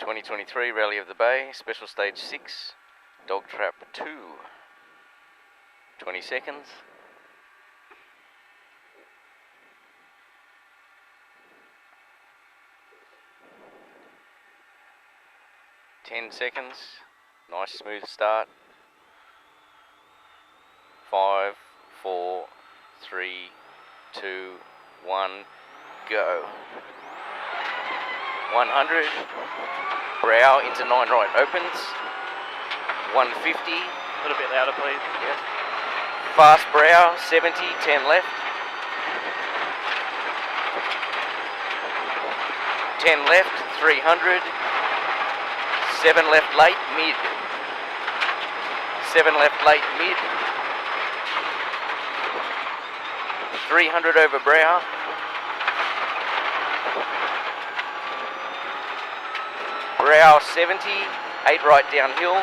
2023 Rally of the Bay, Special Stage 6, Dog Trap 2. 20 seconds. Ten seconds. Nice smooth start. 5, 4, 3, 2, 1, go. 100. Brow into 9 right opens. 150. A little bit louder, please. Yep. Fast brow, 70, 10 left. 10 left, 300. 7 left late, mid. 7 left late, mid. 300 over brow. Brow 70, 8 right downhill,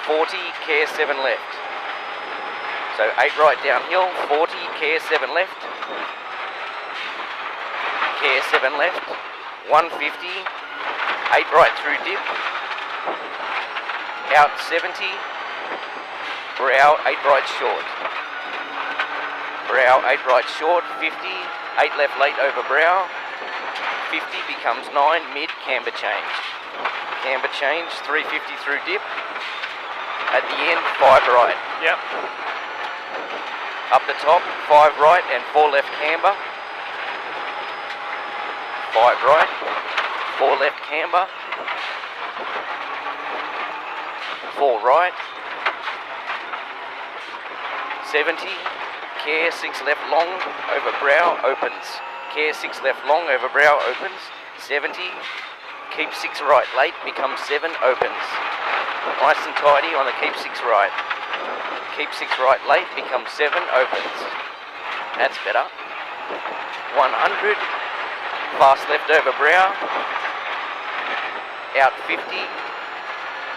40, care 7 left. So 8 right downhill, 40, care 7 left. Care 7 left, 150, 8 right through dip. Out 70, brow 8 right short. Brow 8 right short, 50, 8 left late over brow. 50 becomes 9, mid, camber change. Camber change, 350 through dip. At the end, 5 right. Yep. Up the top, 5 right and 4 left camber. 5 right, 4 left camber. 4 right. 70, care 6 left long over brow, opens. Care 6 left long over brow, opens. 70, keep 6 right late, becomes 7, opens. Nice and tidy on the keep 6 right. Keep 6 right late, becomes 7, opens. That's better. 100, fast left over brow. Out 50,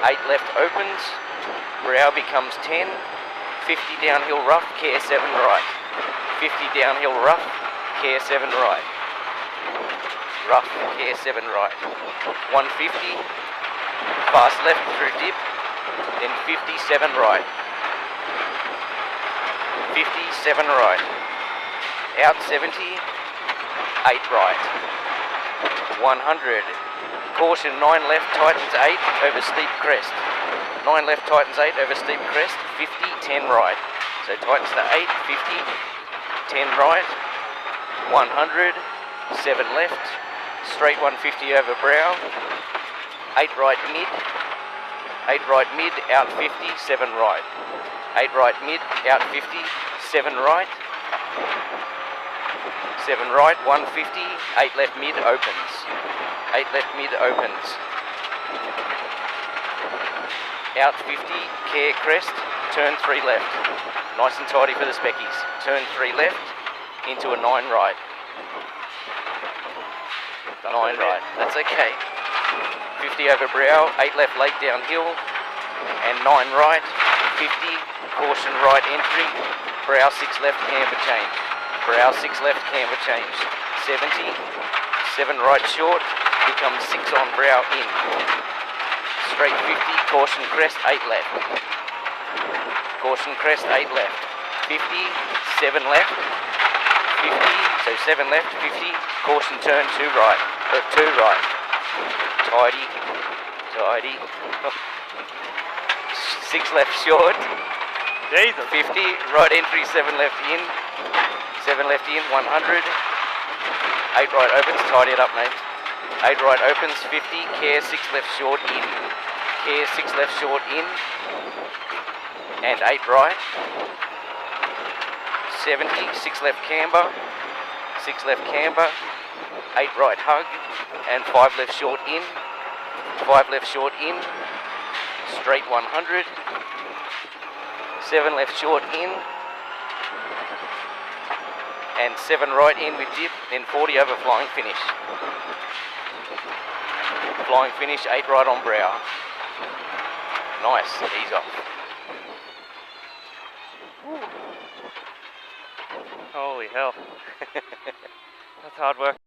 8 left opens. Brow becomes 10. 50 downhill rough, care 7 right. 50 downhill rough, care 7 right. Rough, care 7 right. 150, fast left through dip, then 57 right. 57 right. Out 70, 8 right. 100, caution 9 left, tightens 8 over steep crest. 9 left, tightens 8 over steep crest, 50, 10 right. So tightens to 8, 50, 10 right, 100, 7 left, straight 150 over brow, 8 right mid, 8 right mid, out 50, 7 right. 8 right mid, out 50, 7 right, 7 right, 150, 8 left mid opens. 8 left mid opens. Out 50, care crest, turn 3 left. Nice and tidy for the speckies. Turn 3 left, into a 9 right. 9 right, that's okay. 50 over brow, 8 left late downhill, and 9 right, 50, caution right entry, brow 6 left camber change. Brow 6 left camber change. 70, 7 right short, becomes 6 on brow in. Straight 50, caution crest, 8 left. Caution crest, 8 left. 50, 7 left. 50, so 7 left, 50, caution turn 2 right. 2 right. Tidy, tidy. 6 left short. Jesus. 50, right entry, 7 left in. 7 left in, 100. 8 right opens, tidy it up, mate. 8 right opens, 50, care 6 left short in. Care 6 left short in. And 8 right. 70, 6 left camber. 6 left camber. 8 right hug. And 5 left short in. 5 left short in. Straight 100. 7 left short in. And 7 right in with dip, then 40 over flying finish. Flying finish, 8 right on brow. Nice, ease off. Holy hell. That's hard work.